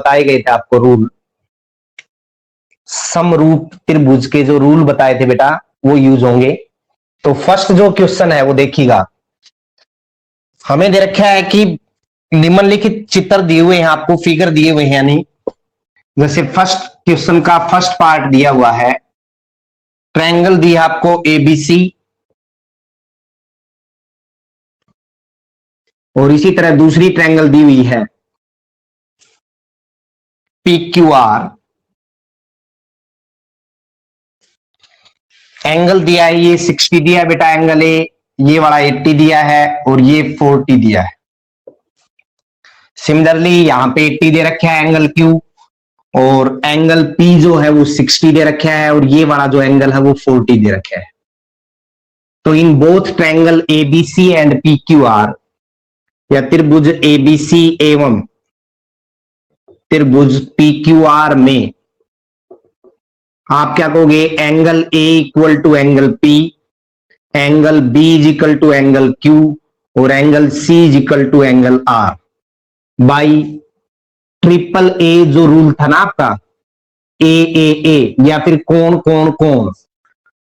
बताए गए थे आपको रूल, समरूप त्रिभुज के जो रूल बताए थे बेटा वो यूज होंगे। तो फर्स्ट जो क्वेश्चन है वो देखिएगा, हमें दे रखा है कि निम्नलिखित चित्र दिए हुए हैं आपको, फिगर दिए हुए हैं, यानी जैसे फर्स्ट क्वेश्चन का फर्स्ट पार्ट दिया हुआ है, ट्रायंगल दिया आपको एबीसी, और इसी तरह दूसरी ट्रायंगल दी हुई है PQR, एंगल दिया है ये 60 दिया है बेटा एंगल ए, ये वाला 80 दिया है और ये 40 दिया है। सिमिलरली यहां पे 80 दे रखा है एंगल Q, और एंगल P जो है वो 60 दे रखा है, और ये वाला जो एंगल है वो 40 दे रखा है। तो in both triangle ABC and PQR, या त्रिभुज ABC एवं त्रिभुज PQR में आप क्या कहोगे, angle A equal to angle P, angle B is equal to angle Q, और angle C is equal to angle R by triple A जो रूल था ना आपका, AAA, या फिर कोण कोण कोण,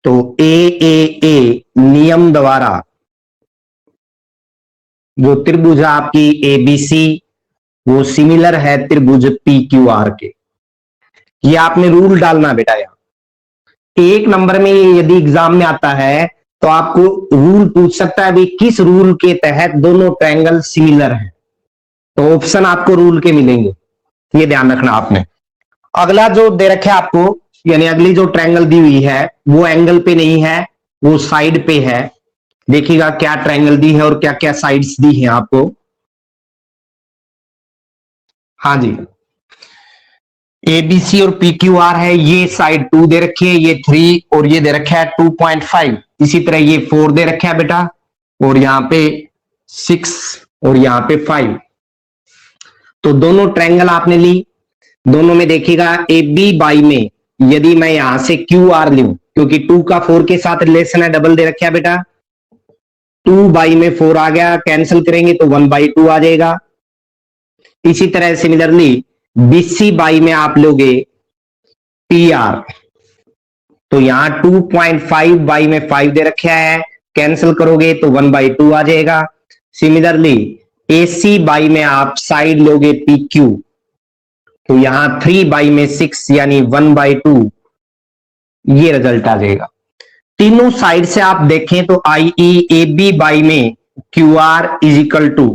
तो AAA नियम द्वारा जो त्रिभुज है आपकी ABC वो सिमिलर है त्रिभुज PQR के। ये आपने रूल डालना बेटा। यहां एक नंबर में यदि एग्जाम में आता है तो आपको रूल पूछ सकता है भी किस रूल के तहत दोनों ट्रायंगल सिमिलर हैं, तो ऑप्शन आपको रूल के मिलेंगे, ये ध्यान रखना आपने। अगला जो दे रखे आपको, यानी अगली जो ट्रायंगल दी हुई है वो एंगल पे नहीं है, वो साइड पे है। देखिएगा क्या ट्रायंगल दी है और क्या क्या साइड्स दी है आपको। हाँ जी, ABC और PQR है, ये साइड 2 दे रखी है, ये 3 और ये दे रखा है 2.5, इसी तरह ये 4 दे रखा है बेटा, और यहां पे 6 और यहां पे 5। तो दोनों ट्रायंगल आपने ली, दोनों में देखिएगा AB बाई में यदि मैं यहां से QR लूं, क्योंकि 2 का 4 के साथ रिलेशन है, डबल दे रखा है बेटा, 2 बाई में 4 आ गया, कैंसिल करेंगे तो 1/2 आ जाएगा। इसी तरह सिमिलरली BC बाई में आप लोगे PR, तो यहां 2.5 बाई में 5 दे रखा है, कैंसिल करोगे तो 1/2 आ जाएगा। सिमिलरली AC बाई में आप साइड लोगे PQ, तो यहां 3 बाई में 6 यानी 1/2, ये रिजल्ट आ जाएगा। तीनों साइड से आप देखें तो AB बाई में QR is equal to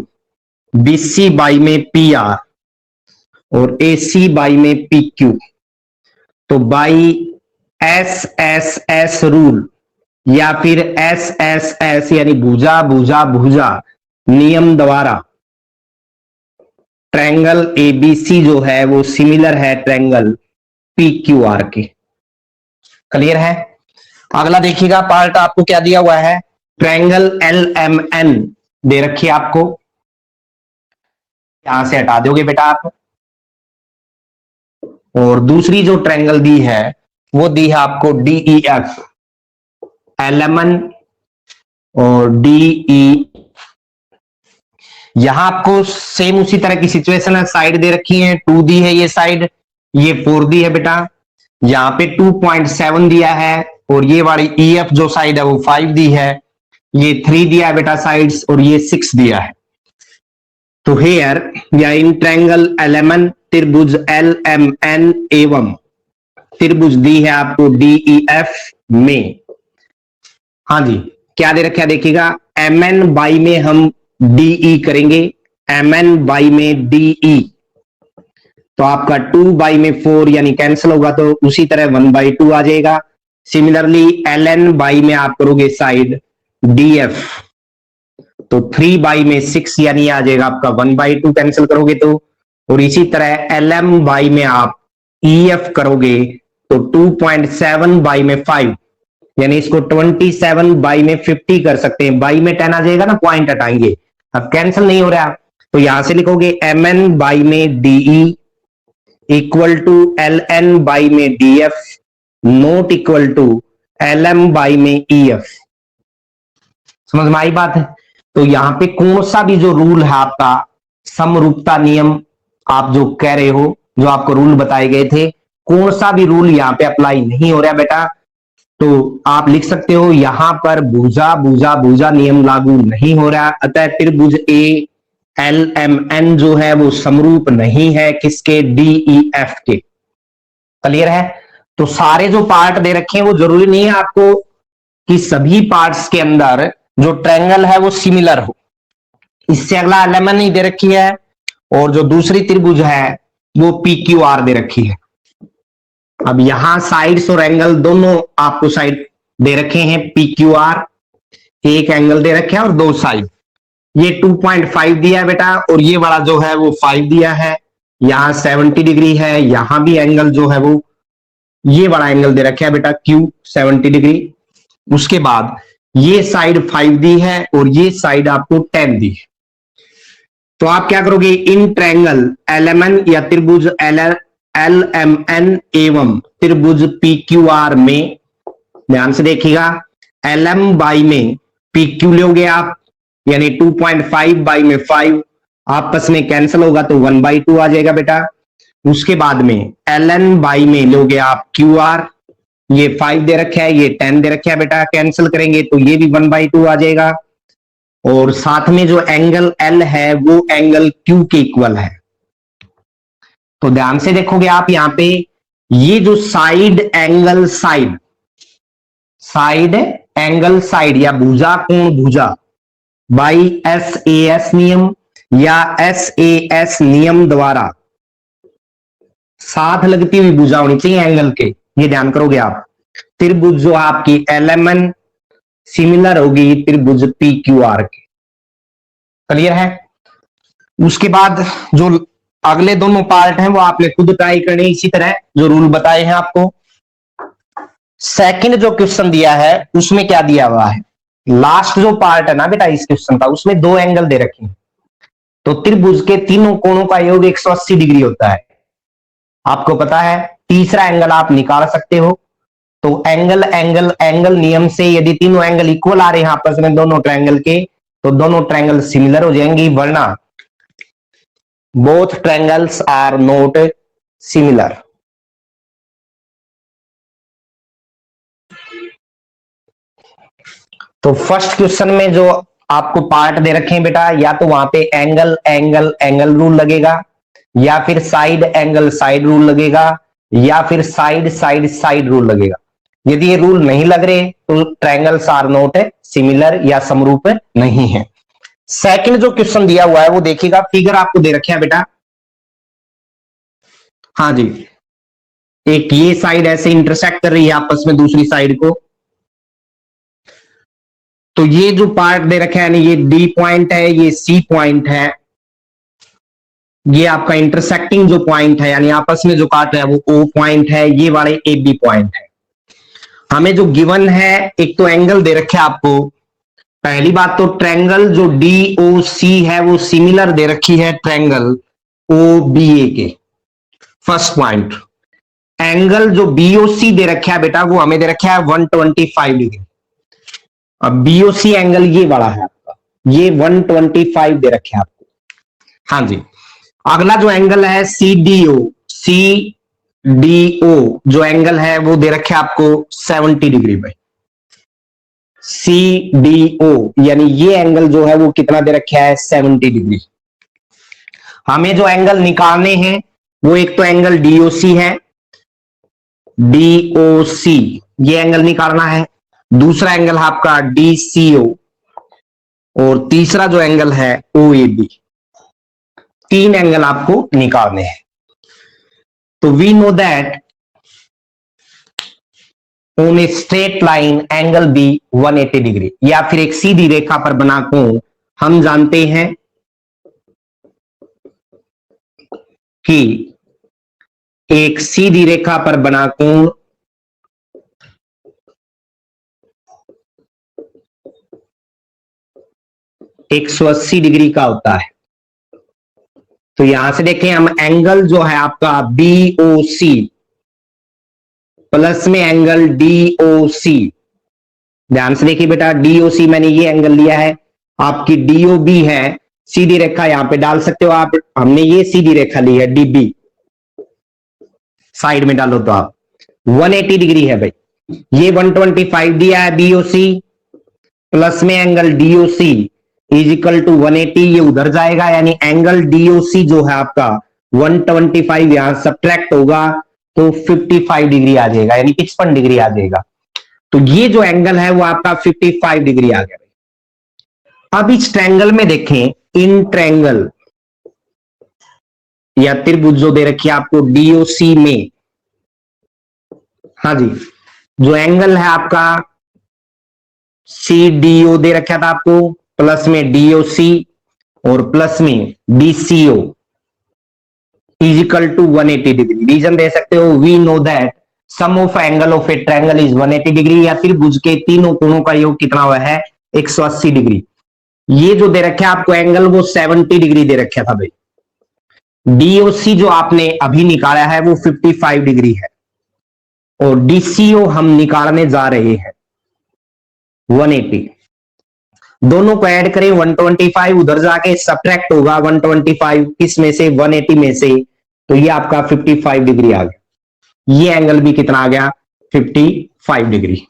BC by में PR और AC बाई में PQ। तो बाई SSS रूल या फिर SSS यानी भुजा भुजा भुजा नियम द्वारा ट्रायंगल ABC जो है वो सिमिलर है ट्रायंगल PQR के। क्लियर है? अगला देखिएगा पार्ट आपको क्या दिया हुआ है, ट्रायंगल LMN दे रखी है आपको, यहां से हटा दोगे बेटा आप, और दूसरी जो ट्रायंगल दी है वो दी है आपको DEF, LMN और DE। यहां आपको सेम उसी तरह की सिचुएशन है, साइड दे रखी है, 2 दी है ये साइड, ये 4 दी है बेटा, यहां पे 2.7 दिया है, और ये वाली EF जो साइड है वो 5 दी है, ये 3 दिया है बेटा साइड्स, और ये 6 दिया है। तो हेयर या इन ट्रायंगल LMN त्रिभुज LMN एवं त्रिभुज दी है आपको DEF में, हाँ जी क्या दे रखा है देखिएगा, MN बाई में हम DE करेंगे, MN बाई में DE, तो आपका 2 बाई में 4 यानी कैंसिल होगा, तो उसी तरह 1/2 आ जाएगा। सिमिलरली LN बाई में आप करोगे साइड DF, तो 3 बाई में 6 यानी आ जाएगा आपका 1/2, कैंसिल करोगे तो, और इसी तरह LM बाई में आप EF करोगे तो 2.7 बाई में 5 यानी इसको 27 बाई में 50 कर सकते हैं, बाई में 10 आ जाएगा ना, पॉइंट हटाएंगे, अब कैंसिल नहीं हो रहा, तो यहां से लिखोगे MN बाई में DE equal to LN by में DF not equal to LM by में EF। समझ में आई बात है? तो यहां पे कौन सा भी जो रूल है आपका समरूपता नियम आप जो कह रहे हो जो आपको रूल बताए गए थे, कौन सा भी रूल यहाँ पे अप्लाई नहीं हो रहा बेटा। तो आप लिख सकते हो यहां पर भुजा भुजा भुजा नियम लागू नहीं हो रहा, अतः त्रिभुज ए एल एम एन जो है वो समरूप नहीं है किसके, डी ई एफ के। क्लियर है। तो सारे जो पार्ट दे रखे हैं वो जरूरी नहीं है आपको कि सभी पार्ट्स के अंदर जो ट्रायंगल है वो सिमिलर हो। इससे अगला एल नहीं दे रखी है, और जो दूसरी त्रिभुज है वो पी क्यू आर दे रखी है। अब यहां साइड्स और एंगल दोनों आपको साइड दे रखे हैं, पी क्यू आर एक एंगल दे रखे हैं और दो साइड। ये 2.5 दिया है बेटा, और ये वाला जो है वो 5 दिया है। यहां 70 डिग्री है, यहां भी एंगल जो है वो ये वाला एंगल दे रखा है बेटा क्यू 70 डिग्री। उसके बाद ये साइड 5 दी है और ये साइड आपको 10 दी है। तो आप क्या करोगे, in triangle L M N या त्रिभुज एल एम एन एवं त्रिभुज पी क्यू आर में, ध्यान से देखिएगा, एल एम बाई में पी क्यू लोगे आप, यानी 2.5 बाई में 5 आपस में कैंसिल होगा तो 1/2 आ जाएगा बेटा। उसके बाद में एल एन बाई में लोगे आप क्यू आर, ये 5 दे रखा है, ये 10 दे रखा है बेटा, कैंसिल करेंगे तो ये भी 1/2 आ जाएगा। और साथ में जो एंगल एल है वो एंगल क्यू के इक्वल है। तो ध्यान से देखोगे आप यहां पे, ये जो साइड एंगल साइड या भुजा कोण भुजा बाई एस ए एस नियम या एस ए एस नियम द्वारा साथ लगती हुई भुजा होनी चाहिए एंगल के, ये ध्यान करोगे आप। त्रिभुज जो आपकी एल एम एन सिमिलर होगी त्रिभुज पी क्यू आर के। क्लियर है। उसके बाद जो अगले दोनों पार्ट हैं वो आपने खुद ट्राई करने, इसी तरह जो रूल बताए हैं आपको। सेकंड जो क्वेश्चन दिया है उसमें क्या दिया हुआ है, लास्ट जो पार्ट है ना बेटा इस क्वेश्चन का, उसमें दो एंगल दे रखे हैं। तो त्रिभुज के तीनों कोणों का योग 180 डिग्री होता है, आपको पता है। तीसरा एंगल आप निकाल सकते हो। तो एंगल एंगल एंगल नियम से यदि तीनों एंगल इक्वल आ रहे हैं आपस में दोनों ट्रायंगल के, तो दोनों ट्रायंगल सिमिलर हो जाएंगी, वरना both triangles are not similar. तो फर्स्ट क्वेश्चन में जो आपको पार्ट दे रखे हैं बेटा, या तो वहां पे एंगल एंगल एंगल रूल लगेगा, या फिर साइड एंगल साइड रूल लगेगा, या फिर साइड साइड साइड रूल लगेगा। यदि ये रूल नहीं लग रहे तो ट्रायंगल्स आर नॉट सिमिलर या समरूप नहीं है। सेकंड जो क्वेश्चन दिया हुआ है वो देखिएगा, फिगर आपको दे रखे हैं बेटा। हाँ जी, एक ये साइड ऐसे इंटरसेक्ट कर रही है आपस में दूसरी साइड को। तो ये जो पार्ट दे रखा है, यानी ये डी पॉइंट है, ये सी पॉइंट है, ये आपका इंटरसेक्टिंग जो पॉइंट है यानी आपस में जो काट रहा है वो ओ पॉइंट है, ये वाले ए बी पॉइंट है। हमें जो गिवन है, एक तो एंगल दे रखे आपको। पहली बात तो ट्रायंगल जो डी ओ सी है वो सिमिलर दे रखी है ट्रायंगल ओ बी ए के। फर्स्ट पॉइंट, एंगल जो बीओसी दे रखा है बेटा वो हमें दे रखा है 125 डिग्री। अब बीओसी एंगल ये वाला है आपका, ये 125 दे रखे हैं आपको। हाँ जी, अगला जो एंगल है सी डी ओ जो एंगल है वो दे रखे आपको 70 डिग्री पे। सी डी ओ यानी ये एंगल जो है वो कितना दे रखा है, 70 डिग्री। हमें जो एंगल निकालने हैं वो एक तो एंगल डीओसी है, डीओसी ये एंगल निकालना है। दूसरा एंगल है आपका डीसीओ, और तीसरा जो एंगल है ओएबी। तीन एंगल आपको निकालने हैं। तो we know that on a straight line angle be 180 degree, या फिर एक सीधी रेखा पर बना कोण हम जानते हैं कि एक सीधी रेखा पर बना कोण 180 डिग्री का होता है। तो यहां से देखें हम, एंगल जो है आपका बीओसी प्लस में एंगल डीओसी, ध्यान से देखिए बेटा, डीओसी मैंने ये एंगल लिया है, आपकी डीओबी है, सीधी रेखा यहां पे डाल सकते हो आप। हमने ये सीधी रेखा ली है डीबी, साइड में डालो तो आप 180 डिग्री है भाई। ये 125 दिया है बीओसी, प्लस में angle DOC is equal to 180, ये उधर जाएगा, यानी एंगल डीओसी जो है आपका 125 यहां सब्ट्रैक्ट होगा तो 55 डिग्री आ जाएगा, यानी 55 डिग्री आ जाएगा। तो ये जो एंगल है वो आपका 55 डिग्री आ गया। अब इस ट्रायंगल में देखें, इन ट्रायंगल या त्रिभुज जो दे रखी है आपको डीओसी में, हाँ जी, जो एंगल है आपका सी डी ओ दे रखा था आपको, प्लस में डीओसी और प्लस में DCO equal to 180 degree. Reason दे सकते हो, we know that sum of angle of a triangle is 180 degree, या फिर भुज के तीनों कोणों का योग कितना हुआ है 180 डिग्री। ये जो दे रखे आपको एंगल वो 70 डिग्री दे रखा था भाई। डीओसी जो आपने अभी निकाला है वो 55 डिग्री है, और डीसीओ हम निकालने जा रहे हैं 180। दोनों को ऐड करें 125, उधर जाके सब्ट्रैक्ट होगा 125 इसमें से 180 में से, तो ये आपका 55 डिग्री आ गया। ये एंगल भी कितना आ गया 55 डिग्री।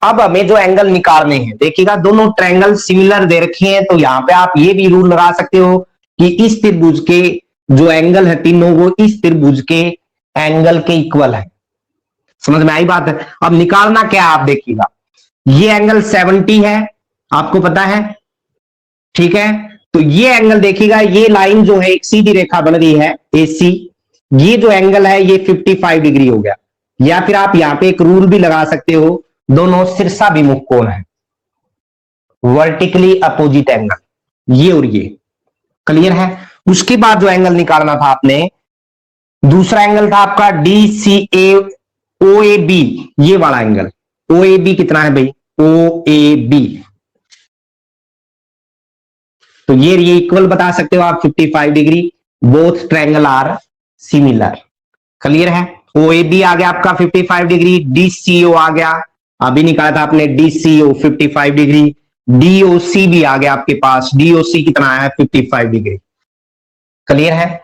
अब हमें जो एंगल निकालने हैं, देखिएगा दोनों ट्रायंगल सिमिलर दे रखे हैं, तो यहां पे आप ये भी रूल लगा सकते हो कि इस त्रिभुज के जो एंगल है तीनों वो इस त्रिभुज के एंगल के इक्वल है। समझ में आई बात है? अब निकालना क्या है आप देखिएगा, ये एंगल 70 है आपको पता है, ठीक है। तो ये एंगल देखिएगा, ये लाइन जो है एक सीधी रेखा बन रही है एसी, ये जो एंगल है ये 55 डिग्री हो गया। या फिर आप यहां पे एक रूल भी लगा सकते हो, दोनों शीर्षाभिमुख कोण है, वर्टिकली अपोजिट एंगल, ये और ये। क्लियर है? उसके बाद जो एंगल निकालना था आपने, दूसरा एंगल था आपका D C A O A B, ये वाला एंगल ओ ए बी कितना है भाई, ओ ए बी, तो ये इक्वल बता सकते हो आप 55 degree. Both triangle are similar. Clear है? ओ ए बी आ गया आपका 55 डिग्री, डीसीओ आ गया, अभी निकाला था आपने डीसीओ 55 डिग्री, डीओसी भी आ गया आपके पास, डीओसी कितना है 55 डिग्री। क्लियर है?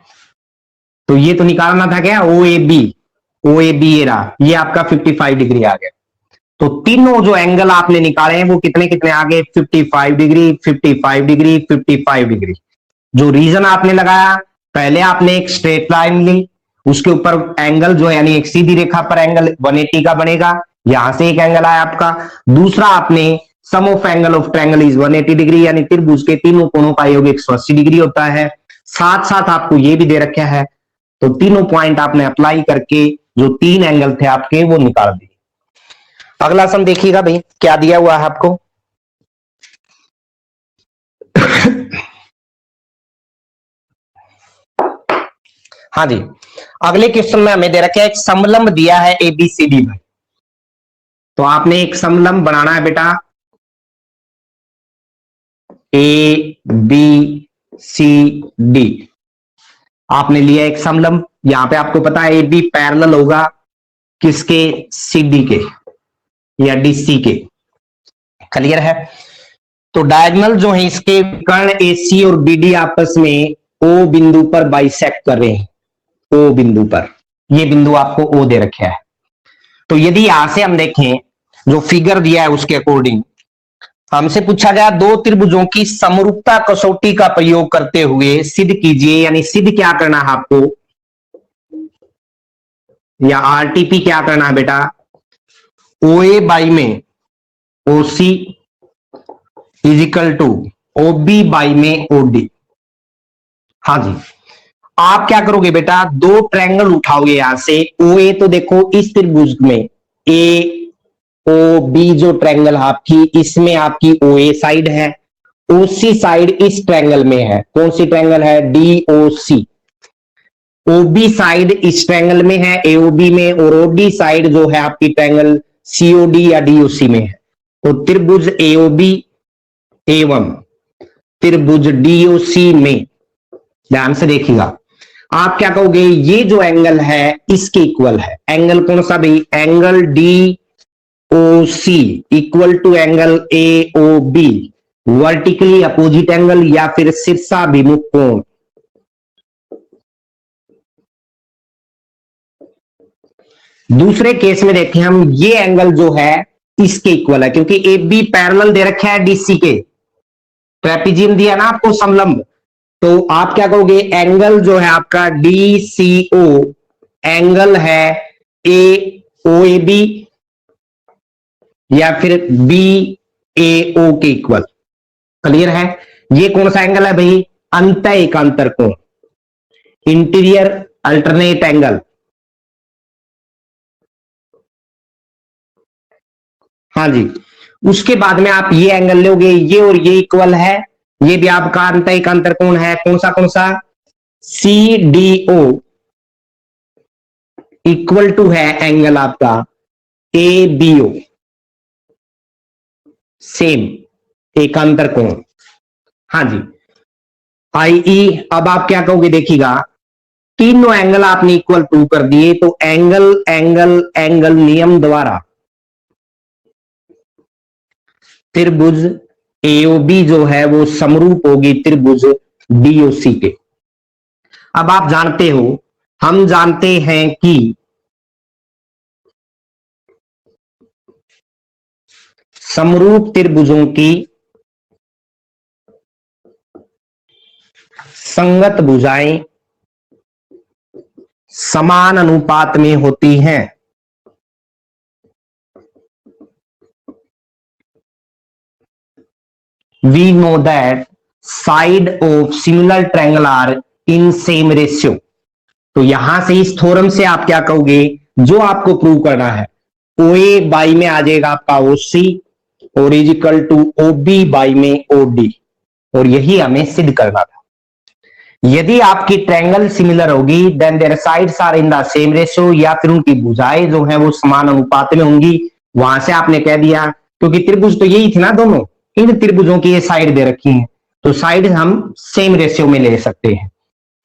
तो ये तो निकालना था क्या ओ A B, O A B ये आपका 55 डिग्री आ गया। तो तीनों जो एंगल आपने निकाले हैं वो कितने कितने आ गए 55 डिग्री, 55 डिग्री, 55 डिग्री। जो रीजन आपने लगाया, पहले आपने एक स्ट्रेट लाइन ली, उसके ऊपर एंगल जो है यानी एक सीधी रेखा पर एंगल 180 का बनेगा, यहां से एक एंगल आया आपका। दूसरा आपने sum of angle of triangle is 180 degree, यानी त्रिभुज के तीनों कोणों का योग 180 डिग्री होता है। साथ साथ आपको ये भी दे रखा है, तो तीनों पॉइंट आपने अप्लाई करके जो तीन एंगल थे आपके वो निकाल दिए। अगला सम देखिएगा भाई क्या दिया हुआ है आपको। हाँ जी, अगले क्वेश्चन में हमें दे रखा है एक समलंब दिया है एबीसीडी भाई। तो आपने एक समलंब बनाना है बेटा, ए बी सी डी आपने लिया एक समलंब। यहां पे आपको पता है ए बी पैरेलल होगा किसके, सी डी के या डीसी के। क्लियर है? तो डायगोनल जो है इसके कर्ण एसी और बीडी आपस में ओ बिंदु पर बाइसेक्ट कर रहे हैं, ओ बिंदु पर, ये बिंदु आपको ओ दे रखा है। तो यदि यहां से हम देखें जो फिगर दिया है उसके अकॉर्डिंग, हमसे पूछा गया दो त्रिभुजों की समरूपता कसौटी का प्रयोग करते हुए सिद्ध कीजिए, यानी सिद्ध क्या करना है आपको, या आरटीपी क्या करना है बेटा, ओ ए बाई में O C equal to O B by में ओ डी। हाँ जी, आप क्या करोगे बेटा, दो ट्रायंगल उठाओगे यहां से, ओ ए तो देखो इस त्रिभुज में ए ओ बी जो ट्रायंगल आपकी, इसमें आपकी ओ ए साइड है, ओसी साइड इस ट्रायंगल में है, कौन सी ट्रायंगल है डी ओ सी। ओबी साइड इस ट्रायंगल में है एओबी में, और ओडी साइड जो है आपकी ट्रायंगल सीओडी या डीओसी में है। तो त्रिभुज एओबी एवं त्रिभुज डीओसी में, ध्यान से देखिएगा, आप क्या कहोगे, ये जो एंगल है इसके इक्वल है। एंगल कौन सा भाई, angle D O C equal to angle A O B, vertically opposite angle या फिर शीर्षाभिमुख कोण। दूसरे केस में देखें हम, ये एंगल जो है इसके इक्वल है, क्योंकि ए बी पैरेलल दे रखा है डीसी के, ट्रेपेजियम दिया ना आपको समलंब, तो आप क्या कहोगे, एंगल जो है आपका डीसीओ एंगल है ए ओ ए बी या फिर बी ए ओ के इक्वल। क्लियर है? ये कौन सा एंगल है भाई? अंत एकांतर कोण, इंटीरियर अल्टरनेट एंगल। हाँ जी। उसके बाद में आप ये एंगल लोगे, ये और ये इक्वल है, ये भी आपका अंत एकांतर कोण है। कौन सा? C D O equal to है एंगल आपका ए बी ओ, सेम एकांतर कोण। हाँ जी। आई ई, अब आप क्या कहोगे, देखिएगा तीनों एंगल आपने इक्वल टू कर दिए, तो एंगल एंगल एंगल नियम द्वारा त्रिभुज एओबी जो है वो समरूप होगी त्रिभुज डीओसी के। अब आप जानते हो, हम जानते हैं कि समरूप त्रिभुजों की संगत भुजाएं समान अनुपात में होती हैं। We know that side of similar triangle are in same ratio। तो यहां से इस थ्योरम से आप क्या कहोगे, जो आपको प्रूव करना है, ओ ए बाई में आ जाएगा आपका ओ सी और is equal to O B by में ओ डी, और यही हमें सिद्ध करना था। यदि आपकी ट्रायंगल सिमिलर होगी then their sides are in the same ratio, या फिर उनकी भुजाएं जो है वो समान अनुपात में होंगी। वहां से आपने कह दिया, क्योंकि त्रिभुज तो यही थी ना दोनों, इन त्रिभुजों की ये साइड दे रखी है, तो साइड हम सेम रेशियो में ले सकते हैं।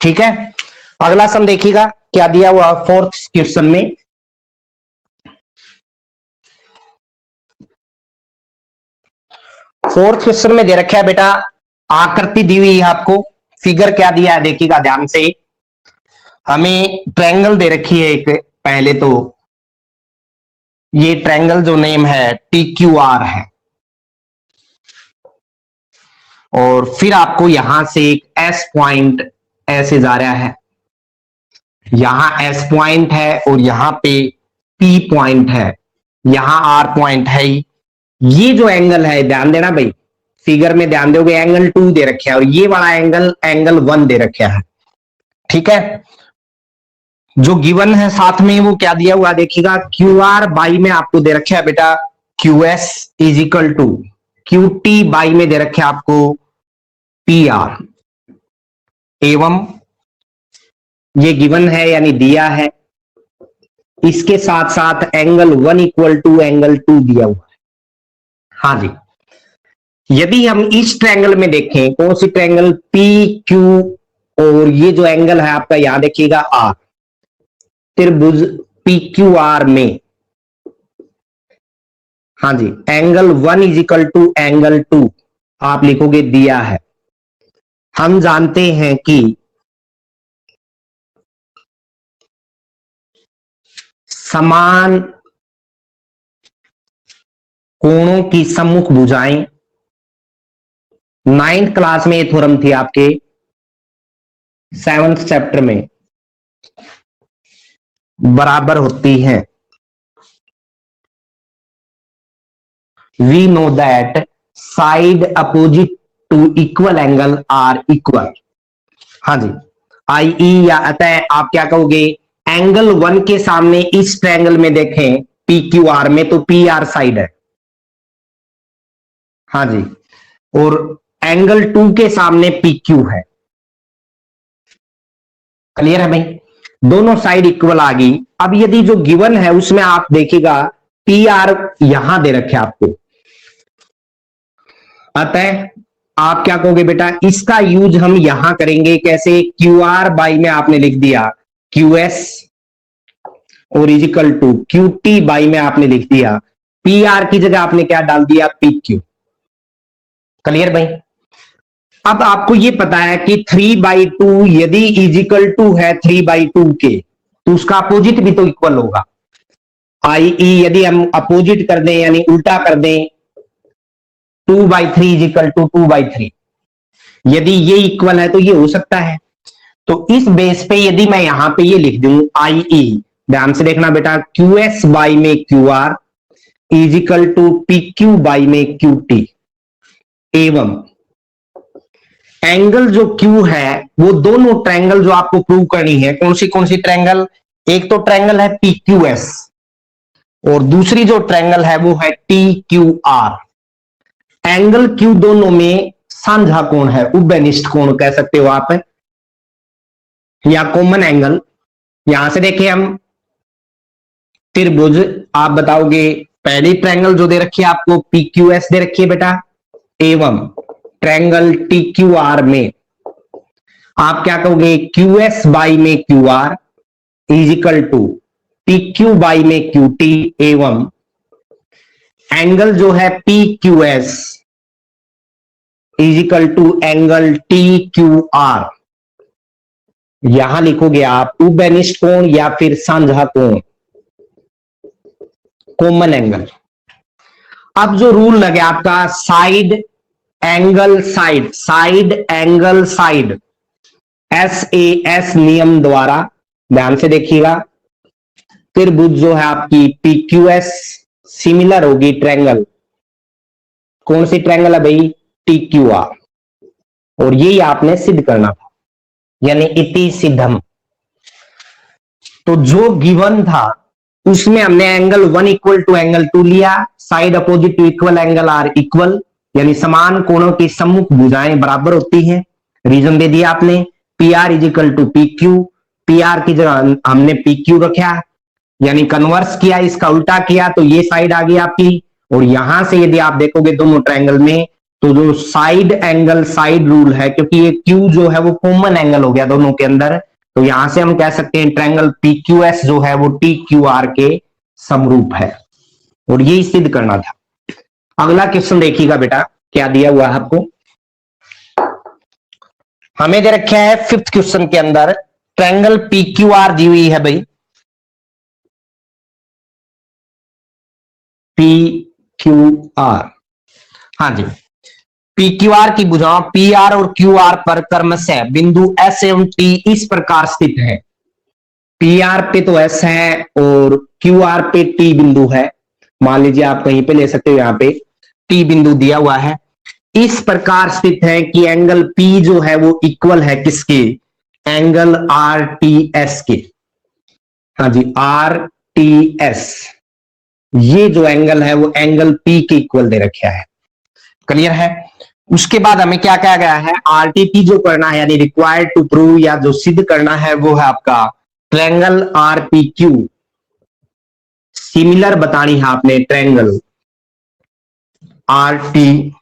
ठीक है, अगला सम देखिएगा क्या दिया हुआ फोर्थ क्वेश्चन में। फोर्थ क्वेश्चन में दे रखा है बेटा, आकृति दी हुई है आपको, फिगर क्या दिया है देखिएगा ध्यान से। हमें ट्रायंगल दे रखी है एक, पहले तो ये ट्रायंगल जो नेम है टी क्यू आर है, और फिर आपको यहां से एक एस पॉइंट ऐसे जा रहा है, यहां एस पॉइंट है और यहां पे पी पॉइंट है, यहां आर पॉइंट है। ये जो एंगल है, ध्यान देना भाई, फिगर में ध्यान दोगे, एंगल 2 दे रखे है और ये वाला एंगल एंगल 1 दे रखा है। ठीक है, जो गिवन है साथ में वो क्या दिया हुआ देखिएगा, क्यू आर बाई में आपको दे रखा है बेटा Q S is equal to Q T by में दे रखे आपको पी आर, एवं ये गिवन है यानी दिया है, इसके साथ साथ एंगल 1 इक्वल टू एंगल 2 दिया हुआ है। हाँ जी, यदि हम इस ट्रायंगल में देखें, कौन सी ट्रायंगल, पी क्यू, और ये जो एंगल है आपका यहां देखिएगा आर, त्रिभुज पी क्यू आर में, हाँ जी, angle 1 is equal to angle 2 आप लिखोगे, दिया है। हम जानते हैं कि समान कोणों की सम्मुख भुजाएं, 9th क्लास में ये थ्योरम थी आपके, 7th चैप्टर में, बराबर होती हैं। We know that side opposite to equal angle are equal. हाँ जी, आई ई, या अतः आप क्या कहोगे, एंगल 1 के सामने इस ट्रायंगल में देखें पी क्यू आर में, तो पी आर साइड है। हाँ जी, और एंगल 2 के सामने पी क्यू है। क्लियर है भाई, दोनों साइड इक्वल आ गई। अब यदि जो गिवन है उसमें आप देखिएगा पी आर यहां दे रखे आपको, अतः आप क्या कहोगे बेटा, इसका यूज हम यहां करेंगे, कैसे, क्यू आर बाई में आपने लिख दिया क्यू एस और is equal to Q T by में आपने लिख दिया पी आर की जगह आपने क्या डाल दिया, पी क्यू। क्लियर भाई, अब आपको ये पता है कि 3/2 यदि इजिकल टू है 3/2 के, तो उसका अपोजिट भी तो इक्वल होगा। आई ई यदि हम अपोजिट कर दें यानी उल्टा कर दें 2/3 इक्वल टू 2/3, यदि ये इक्वल है तो ये हो सकता है। तो इस बेस पे यदि मैं यहां पे ये लिख दूं आई ई, ध्यान से देखना बेटा, क्यू एस बाई में Q R is equal to P Q by में क्यू टी, एवं एंगल जो क्यू है वो दोनों ट्रायंगल जो आपको प्रूव करनी है, कौन सी ट्रायंगल, एक तो ट्रायंगल है पी क्यू एस और दूसरी जो ट्रायंगल है वो है T Q are. Angle Q दोनों में साझा कोण है, उभयनिष्ठ कोण कह सकते हो आप, या कॉमन एंगल। यहां से देखिए हम त्रिभुज, आप बताओगे पहली ट्रायंगल जो दे रखी है आपको पी क्यू एस दे रखी है बेटा, एवं ट्रायंगल टी क्यू आर में आप क्या कहोगे, क्यू एस बाई में Q R is equal to P Q by में क्यू टी, एवं एंगल जो है P Q S is equal to angle T Q R. यहां लिखोगे आप उभयनिष्ठ कोण या फिर साझा कोण, कॉमन एंगल। अब जो रूल लगे आपका side angle side, side angle side, SAS नियम द्वारा, ध्यान से देखिएगा, त्रिभुज जो है आपकी पी क्यू एस सिमिलर होगी ट्रायंगल, कौन सी ट्रायंगल है भाई, टी क्यू आर, और यही आपने सिद्ध करना था, यानी इति सिद्धम। तो जो गिवन था उसमें हमने एंगल 1 इक्वल टू एंगल 2 लिया, side opposite to equal angle are equal, यानी समान कोणों की सम्मुख भुजाएं बराबर होती हैं। रीजन दे दिया आपने, P R is equal to P Q, P R की जगह हमने पी क्यू रखा, यानी कन्वर्स किया, इसका उल्टा किया तो ये साइड आ गई आपकी। और यहां से यदि आप देखोगे दोनों ट्रायंगल में, तो जो साइड एंगल साइड रूल है, क्योंकि ये क्यू जो है वो कॉमन एंगल हो गया दोनों के अंदर, तो यहां से हम कह सकते हैं ट्रायंगल पी क्यू एस जो है वो टी क्यू आर के समरूप है, और यही सिद्ध करना था। अगला क्वेश्चन देखिएगा बेटा, क्या दिया हुआ है आपको, हमें दे रखा है 5th क्वेश्चन के अंदर ट्रायंगल पी क्यू आर दी हुई है भाई, पी क्यू आर, हाँ जी, पी क्यू आर की भुजाओं पी आर और क्यू आर पर क्रमशः बिंदु एस एवं टी इस प्रकार स्थित है। पी आर पे तो एस है और क्यू आर पे टी बिंदु है, मान लीजिए आप कहीं पे ले सकते हो, यहां पे टी बिंदु दिया हुआ है, इस प्रकार स्थित है कि एंगल पी जो है वो इक्वल है किसके, एंगल आर टी एस के, हाँ जी आर टी एस, ये जो एंगल है वो एंगल पी के इक्वल दे रखा है, क्लियर है। उसके बाद हमें क्या कहा गया है, आरटीपी जो करना है, यानी रिक्वायर्ड टू प्रूव या जो सिद्ध करना है, वो है आपका ट्रायंगल आरपीक्यू सिमिलर बतानी है आपने, ट्रायंगल आरटी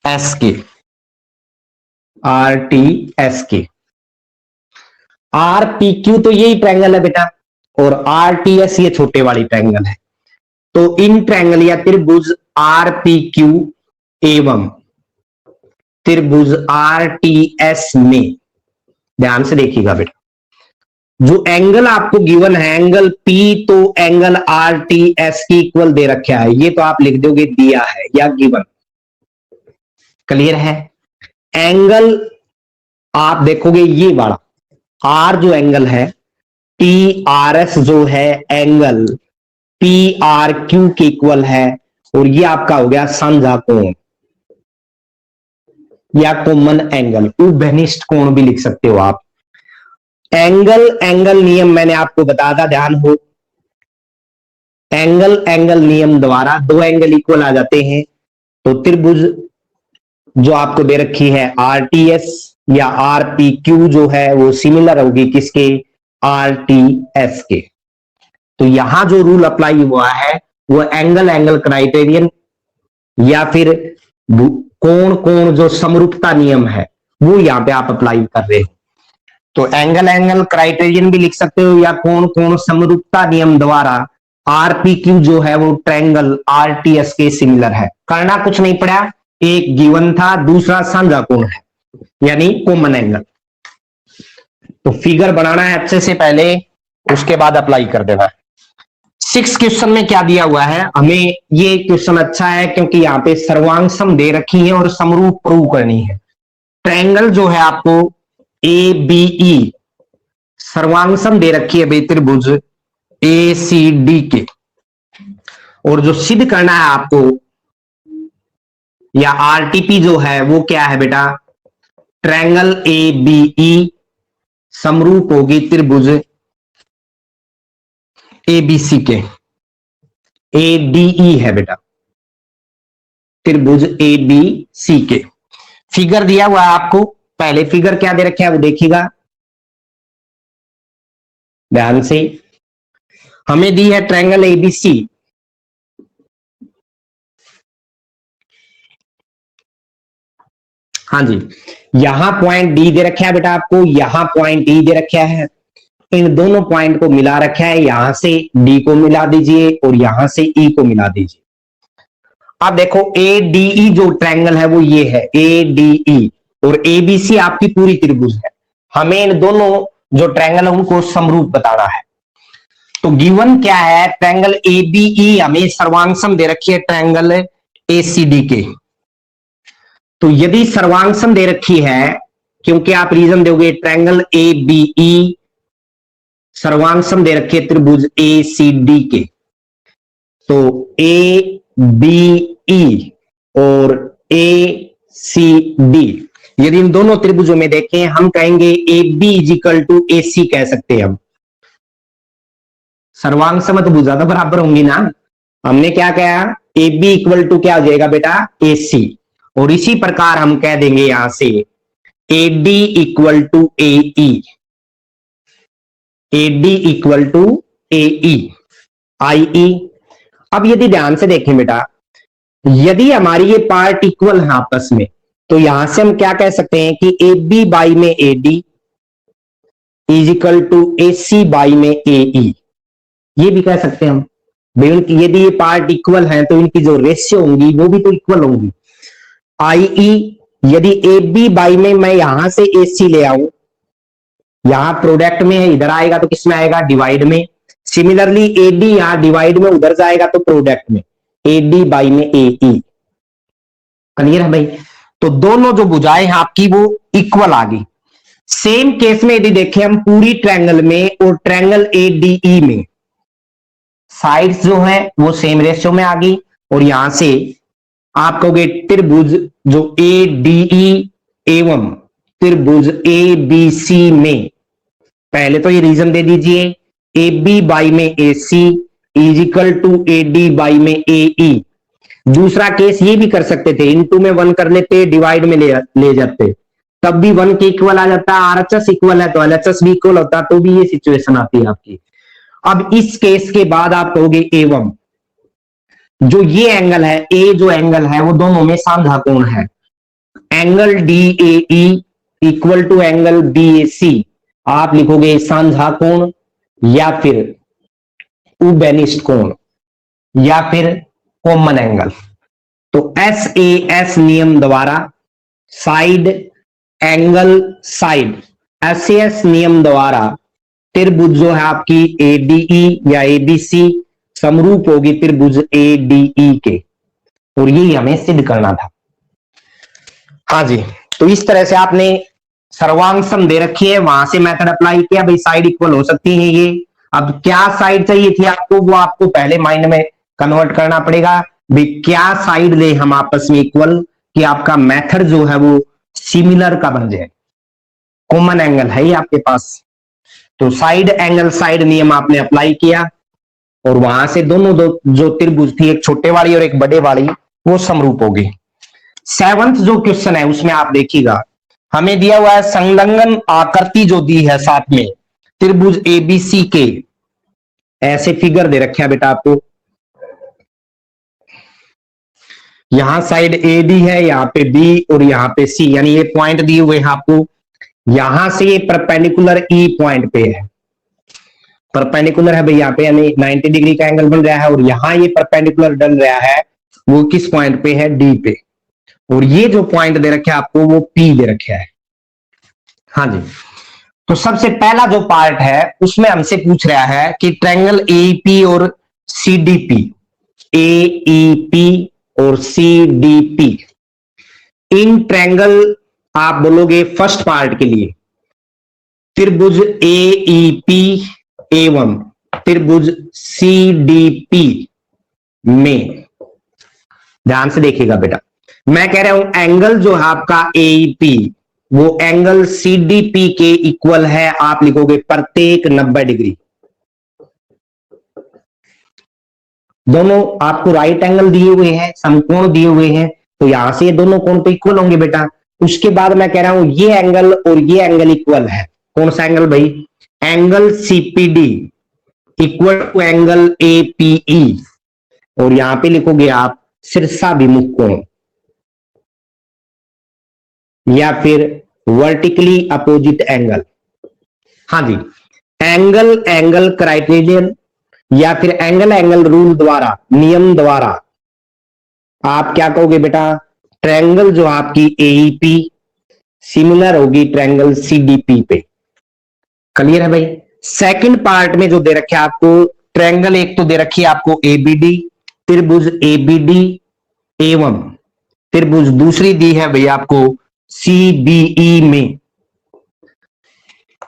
एस के, आरटीएस के, आरपीक्यू तो यही ट्रायंगल है बेटा, और आरटीएस ये छोटे वाली ट्रायंगल है। तो इन ट्रायंगल या त्रिभुज आरपीक्यू एवं त्रिभुज आरटीएस में, ध्यान से देखिएगा बेटा, जो एंगल आपको गिवन है एंगल पी तो एंगल आरटीएस की इक्वल दे रखा है, ये तो आप लिख दोगे दिया है या गिवन, क्लियर है। एंगल आप देखोगे ये वाला आर जो एंगल है, टी आर एस जो है एंगल पी आर क्यू के इक्वल है, और ये आपका हो गया साझा कोण या कॉमन एंगल, उभयनिष्ठ कोण भी लिख सकते हो आप। एंगल नियम मैंने आपको बताया था, ध्यान हो, एंगल नियम द्वारा दो एंगल इक्वल आ जाते हैं। तो त्रिभुज जो आपको दे रखी है आरटीएस या आरपीक्यू जो है वो सिमिलर होगी किसके, आरटीएस के। तो यहां जो रूल अप्लाई हुआ है वो एंगल क्राइटेरियन या फिर कोण जो समरूपता नियम है वो यहां पे आप अप्लाई कर रहे हो। तो एंगल क्राइटेरियन भी लिख सकते हो या कोण समरूपता नियम द्वारा आरपीक्यू जो है वो ट्रायंगल आरटीएस के सिमिलर है। करना कुछ नहीं पड़ा, एक गिवन था, दूसरा साझा कोण है यानी कॉमन एंगल। तो फिगर बनाना है अच्छे से पहले, उसके बाद अप्लाई कर देना है। सिक्स क्वेश्चन में क्या दिया हुआ है, हमें ये क्वेश्चन अच्छा है क्योंकि यहाँ पे सर्वांग सम दे रखी है और समरूप प्रूव करनी है। ट्रायंगल जो है आपको ए बी ई सर्वांग सम दे रखी है भाई त्रिभुज ए सी डी के, और जो सिद्ध करना है आपको या आरटीपी जो है वो क्या है बेटा, ट्रायंगल ए बी ई समरूप होगी त्रिभुज ए बी सी के, ए डी ई है बेटा त्रिभुज ए बी सी के। फिगर दिया हुआ है आपको, पहले फिगर क्या दे रखे है वो देखिएगा ध्यान से। हमें दी है ट्रायंगल एबीसी, हाँ जी, यहां पॉइंट डी दे रखा है बेटा आपको, यहां पॉइंट डी दे रखा है, इन दोनों पॉइंट को मिला रखा है, यहां से डी को मिला दीजिए और यहां से ई को मिला दीजिए। अब देखो ए डी ई जो ट्रायंगल है वो ये है ए डी ई, और एबीसी आपकी पूरी त्रिभुज है। हमें इन दोनों जो ट्रायंगल है उनको समरूप बताना है। तो गिवन क्या है, ट्रायंगल ए बी ई हमें सर्वांग सम दे रखी है ट्रायंगल एसीडी के। तो यदि सर्वांग सम दे रखी है, क्योंकि आप रीजन दोगे ट्रायंगल ए बी ई सर्वांग सम दे रखी है त्रिभुज ए सी डी के, तो ए बी ई और ए सी डी यदि इन दोनों त्रिभुजों में देखें, हम कहेंगे A B is equal to A सी कह सकते हैं। हम सर्वांग सम तो भुजा तो बराबर होंगी ना, हमने क्या कहा ए बी इक्वल टू क्या हो जाएगा बेटा ए सी, और इसी प्रकार हम कह देंगे यहां से A D equal to A E, A D equal to A E I E. अब यदि ध्यान से देखें बेटा, यदि हमारी ये पार्ट इक्वल है आपस में, तो यहां से हम क्या कह सकते हैं कि ए बी बाई में A D is equal to A C by में ए ई, ये भी कह सकते हैं हम भाई। उनकी यदि ये पार्ट इक्वल है तो इनकी जो रेशियो होंगी वो भी तो इक्वल होंगी। आई ई यदि ए बी बाई में मैं यहां से ए सी ले आऊं, यहां प्रोडक्ट में है, इधर आएगा तो किसमें आएगा डिवाइड में। सिमिलरली ए डी यहां डिवाइड में उधर जाएगा तो प्रोडक्ट में, ए डी बाई में ए ई। क्लियर है भाई? तो दोनों जो भुजाएं हैं आपकी वो इक्वल आ गई। सेम केस में यदि देखें हम पूरी ट्रायंगल में और ट्रायंगल ए डी ई में, साइड्स जो है वो सेम रेशियो में आ गई, और यहां से आप कहोगे त्रिभुज जो ए डी ई एवं त्रिभुज ए बी सी में, पहले तो ये रीजन दे दीजिए ए बी बाई में A C is equal to A D by में ए ई। दूसरा केस ये भी कर सकते थे, इनटू में 1 कर लेते, डिवाइड में ले जाते, तब भी 1 के इक्वल आ जाता। आरएचएस इक्वल है तो एलएचएस भी इक्वल होता, तो भी ये सिचुएशन आती है आपकी। अब इस केस के बाद आप कहोगे एवं जो ये एंगल है, ए जो एंगल है वो दोनों में साझा कोण है, angle D A E equal to angle B A C, आप लिखोगे साझा कोण या फिर उबेनिस्ट कोण या फिर कॉमन एंगल। तो एस ए एस नियम द्वारा side angle side, S A S नियम द्वारा त्रिभुज जो है आपकी ए डी ई या ए बी सी समरूप होगी त्रिभुज ए डी ई के, और यही हमें सिद्ध करना था। हाँ जी, तो इस तरह से आपने सर्वांग सम दे रखी है, वहां से मेथड अप्लाई किया, भाई साइड इक्वल हो सकती है ये। अब क्या साइड चाहिए थी आपको, वो आपको पहले माइंड में कन्वर्ट करना पड़ेगा, भाई क्या साइड ले हम आपस में इक्वल, कि आपका मेथड जो है वो सिमिलर का बन जाए, कॉमन एंगल है ये आपके पास। तो साइड एंगल साइड नियम आपने अप्लाई किया, और वहां से दोनों जो त्रिभुज थी, एक छोटे वाली और एक बड़े वाली, वो समरूप होगी। 7th जो क्वेश्चन है उसमें आप देखिएगा, हमें दिया हुआ है संलग्न आकृति जो दी है साथ में त्रिभुज एबीसी के, ऐसे फिगर दे रखे है बेटा आपको। यहां साइड ए डी है, यहाँ पे बी और यहाँ पे सी, यानी ये पॉइंट दिए हुए हैं आपको। यहां से ये परपेंडिकुलर ई पॉइंट पे है, परपेंडिकुलर है भाई यहाँ पे, यानी 90 डिग्री का एंगल बन रहा है, और यहां ये परपेंडिकुलर डल रहा है, वो किस पॉइंट पे है, डी पे, और ये जो पॉइंट दे रखे है आपको वो पी दे रखे है। हाँ जी, तो सबसे पहला जो पार्ट है उसमें हमसे पूछ रहा है कि ट्रायंगल एपी और CDP, AEP और CDP। इन ट्रायंगल आप बोलोगे फर्स्ट पार्ट के लिए त्रिभुज AEP एवं त्रिभुज CDP में, ध्यान से देखिएगा बेटा, मैं कह रहा हूं एंगल जो है आपका AEP वो एंगल CDP के इक्वल है। आप लिखोगे प्रत्येक 90 डिग्री। दोनों आपको राइट एंगल दिए हुए हैं, समकोण दिए हुए हैं, तो यहां से ये दोनों कोण तो इक्वल होंगे बेटा। उसके बाद मैं कह रहा हूं ये एंगल और ये एंगल इक्वल है। कौन सा एंगल भाई? Angle CPD equal to angle APE, और यहां पे लिखोगे आप शीर्षाभिमुख कोण या फिर वर्टिकली अपोजिट एंगल। हाँ जी, एंगल एंगल क्राइटेरियन या फिर एंगल एंगल रूल द्वारा, नियम द्वारा आप क्या कहोगे बेटा? ट्रायंगल जो आपकी AEP सिमिलर होगी ट्रायंगल CDP पे। क्लियर है भाई? सेकंड पार्ट में जो दे रखे आपको ट्रायंगल, एक तो दे रखी है आपको ABD, त्रिभुज ABD एवं त्रिभुज दूसरी दी है भाई आपको CBE में।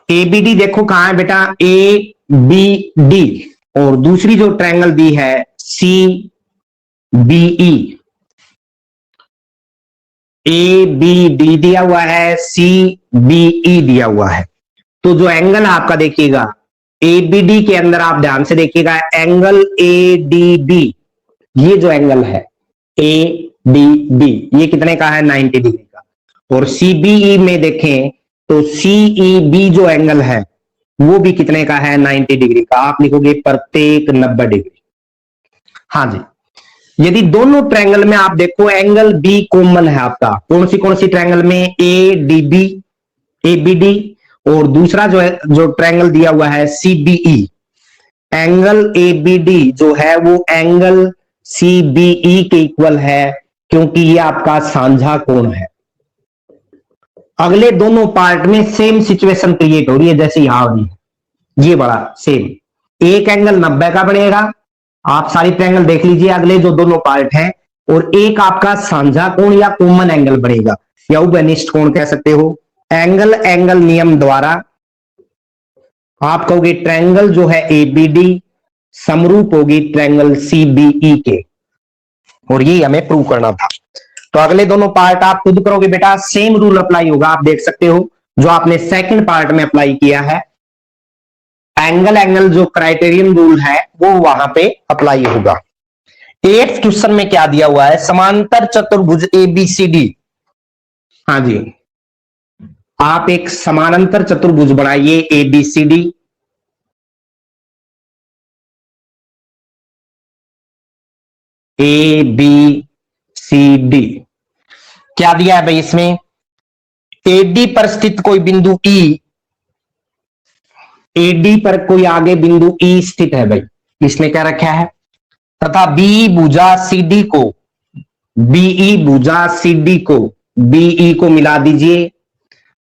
ABD देखो कहां है बेटा? ABD, और दूसरी जो ट्रायंगल दी है CBE। ABD दिया हुआ है, CBE दिया हुआ है। तो जो एंगल आपका देखिएगा ABD के अंदर, आप ध्यान से देखिएगा एंगल ADB, ये जो एंगल है ADB ये कितने का है? 90 डिग्री का। और CBE में देखें तो CEB जो एंगल है वो भी कितने का है? 90 डिग्री का। आप लिखोगे प्रत्येक 90 डिग्री। हाँ जी, यदि दोनों ट्रायंगल में आप देखो एंगल B कॉमन है आपका, कौन सी ट्रायंगल में? ADB, ABD, और दूसरा जो है जो ट्रायंगल दिया हुआ है CBE। एंगल ABD जो है वो एंगल CBE के इक्वल है, क्योंकि ये आपका साझा कोण है। अगले दोनों पार्ट में सेम सिचुएशन क्रिएट हो रही है जैसे यहां हो रही है, ये बड़ा सेम। एक एंगल 90 का बनेगा, आप सारी ट्रायंगल देख लीजिए अगले जो दोनों पार्ट हैं, और एक आपका साझा कोण या कॉमन एंगल बनेगा, या उपनिष्ठ कोण कह सकते हो। एंगल एंगल नियम द्वारा आप कहोगे ट्रायंगल जो है ABD समरूप होगी ट्रायंगल CBE के, और ये हमें प्रूव करना था। तो अगले दोनों पार्ट आप खुद करोगे बेटा, सेम रूल अप्लाई होगा। आप देख सकते हो जो आपने सेकंड पार्ट में अप्लाई किया है, एंगल एंगल जो क्राइटेरियन रूल है वो वहां पे अप्लाई होगा। 8th क्वेश्चन में क्या दिया हुआ है? समांतर चतुर्भुज ABCD। हाँ जी, आप एक समानांतर चतुर्भुज बनाइए ABCD। ABCD क्या दिया है भाई इसमें? AD पर स्थित कोई बिंदु E, AD पर कोई आगे बिंदु E स्थित है भाई, इसमें क्या रखा है? तथा BE भुजा CD को, BE भुजा CD को, BE को मिला दीजिए,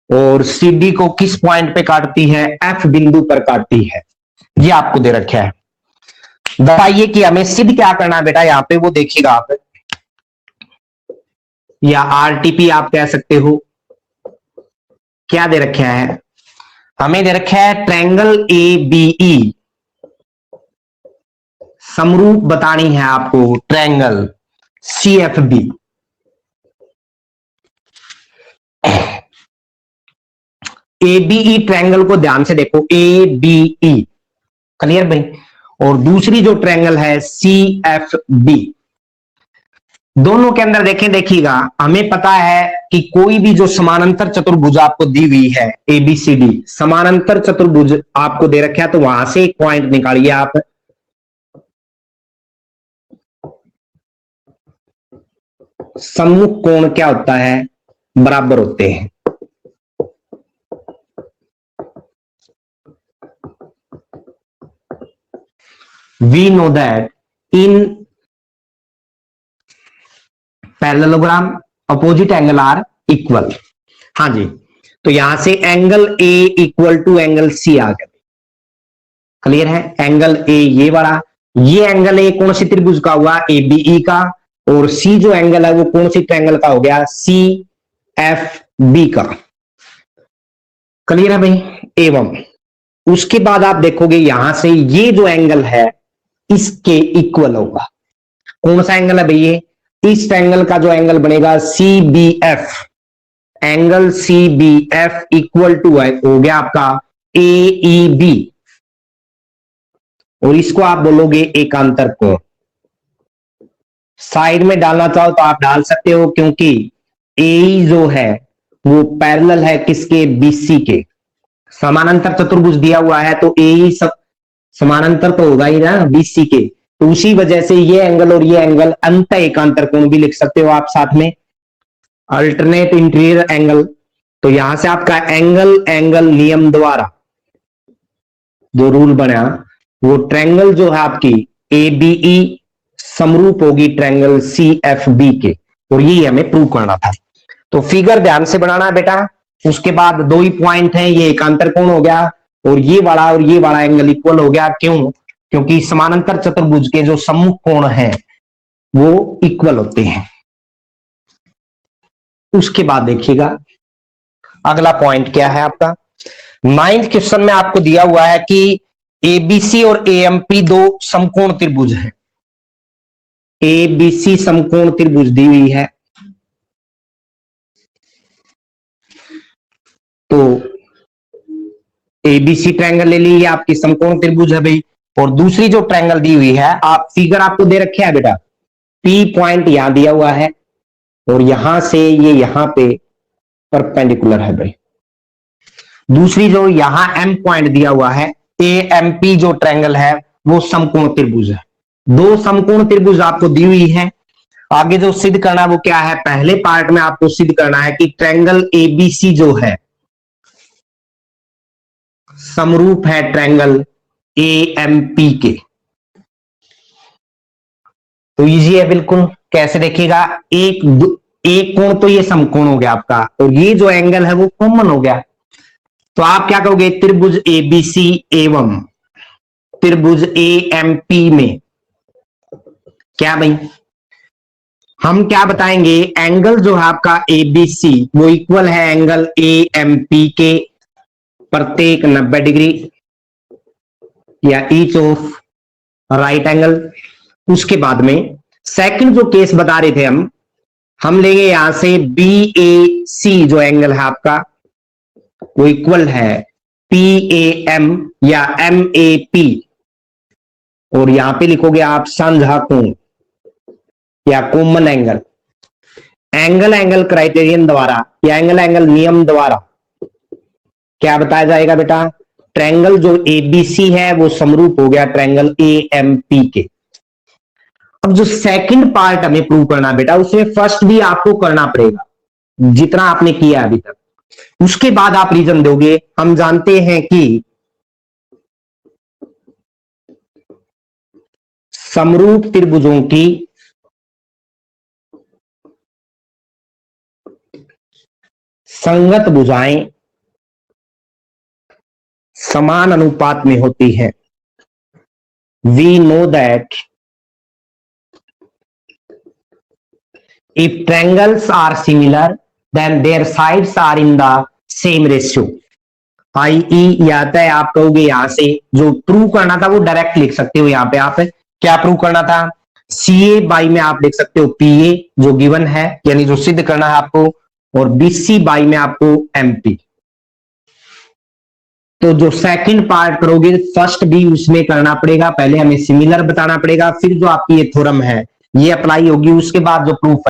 और CD को किस पॉइंट पे काटती है? F बिंदु पर काटती है। ये आपको दे रखा है। बताइए कि हमें सिद्ध क्या करना है बेटा यहां पे, वो देखिएगा आप, या RTP आप कह सकते हो। क्या दे रखा है? हमें दे रखा है ट्रायंगल ABE समरूप बतानी है आपको ट्रायंगल CFB। ABE ट्रायंगल को ध्यान से देखो, ABE क्लियर भाई, और दूसरी जो ट्रायंगल है CFB। दोनों के अंदर देखें, देखिएगा हमें पता है कि कोई भी जो समानांतर चतुर्भुज आपको दी हुई है ABCD, समानांतर चतुर्भुज आपको दे रखा है, तो वहां से एक पॉइंट निकालिए आप। सम्मुख कोण क्या होता है? बराबर होते हैं। We know that in parallelogram opposite angle are equal। हाँ जी, तो यहां से angle A equal to angle C आ गया। क्लियर है? एंगल A ये वाला ये एंगल है कौन सी त्रिभुज का हुआ, एबीई का, और सी जो एंगल है वो कौन सी ट्रायंगल का हो गया, सी एफ बी का। क्लियर है भाई। एवं उसके बाद आप देखोगे यहां से ये जो एंगल है इसके इक्वल होगा। कौन सा एंगल है भैया, इस ट्रायंगल का जो एंगल बनेगा C B F, angle C B F equal to हो गया आपका ए ई बी, और इसको आप बोलोगे एकांतर कोण। साइड में डालना चाहो तो आप डाल सकते हो, क्योंकि ए जो है वो पैरेलल है किसके, बीसी के। समानांतर चतुर्भुज दिया हुआ है तो ए सब समानांतर तो होगा ही ना बीसी के, तो उसी वजह से ये एंगल और ये एंगल अंत एकांतर कोण भी लिख सकते हो आप साथ में, अल्टरनेट इंटीरियर एंगल। तो यहां से आपका एंगल एंगल नियम द्वारा जो रूल बना वो ट्रायंगल जो है आपकी ए बी ई समरूप होगी ट्रायंगल सी एफ बी के, और ये हमें प्रूव करना था। तो फिगर ध्यान से बनाना है बेटा। उसके बाद दो ही पॉइंट हैं, ये एकांतर कोण हो गया और ये वाला एंगल इक्वल हो गया। क्यों, क्योंकि समानांतर चतुर्भुज के जो सम्मुख कोण हैं वो इक्वल होते हैं। उसके बाद देखिएगा अगला पॉइंट क्या है आपका। 9th क्वेश्चन में आपको दिया हुआ है कि एबीसी और एएमपी दो समकोण त्रिभुज हैं। एबीसी समकोण त्रिभुज दी हुई है, तो एबीसी ट्रायंगल ले ली, आपकी समकोण त्रिभुज है भाई। और दूसरी जो ट्रायंगल दी हुई है, आप फिगर आपको दे रखे है बेटा, पी पॉइंट यहां दिया हुआ है और यहां से ये यहां पे परपेंडिकुलर है भाई। दूसरी जो यहां एम पॉइंट दिया हुआ है, ए एम पी जो ट्रायंगल है वो समकोण त्रिभुज है। दो समकोण त्रिभुज आपको दी हुई है। आगे जो सिद्ध करना है वो क्या है, पहले पार्ट में आपको सिद्ध करना है कि ट्रायंगल एबीसी जो है समरूप है ट्रायंगल एएमपी के। तो इजी है बिल्कुल। कैसे देखिएगा, एक कोण तो ये समकोण हो गया आपका, और ये जो एंगल है वो कॉमन हो गया। तो आप क्या कहोगे, त्रिभुज एबीसी एवं त्रिभुज एएमपी में क्या भाई, हम क्या बताएंगे, एंगल जो है आपका एबीसी वो इक्वल है एंगल एएमपी के प्रत्येक 90 डिग्री या ईच ऑफ राइट एंगल। उसके बाद में सेकंड जो केस बता रहे थे हम लेंगे यहां से बी ए सी जो एंगल है आपका वो इक्वल है पी ए एम या एम ए पी, और यहां पे लिखोगे आप साझा कोण या common angle. Angle angle criterion द्वारा या एंगल एंगल नियम द्वारा क्या बताया जाएगा बेटा, ट्रायंगल जो एबीसी है वो समरूप हो गया ट्रायंगल एएमपी के। अब जो सेकंड पार्ट हमें प्रूव करना बेटा, उसमें फर्स्ट भी आपको करना पड़ेगा जितना आपने किया अभी तक, उसके बाद आप रीजन दोगे। हम जानते हैं कि समरूप त्रिभुजों की संगत भुजाएं समान अनुपात में होती है। We know that if triangles are similar then their sides are in the same ratio। i.e. आता है, आप कहोगे यहां से जो प्रूव करना था वो डायरेक्ट लिख सकते हो। यहां पे आप क्या प्रूव करना था, सी ए बाई में आप लिख सकते हो पी ए जो गिवन है, यानी जो सिद्ध करना है आपको, और बीसी बाई में आपको एमपी। तो जो सेकंड पार्ट करोगे फर्स्ट भी उसमें करना पड़ेगा, पहले हमें सिमिलर बताना पड़ेगा, फिर जो आपकी ये थ्योरम है ये अप्लाई होगी, उसके बाद जो प्रूफ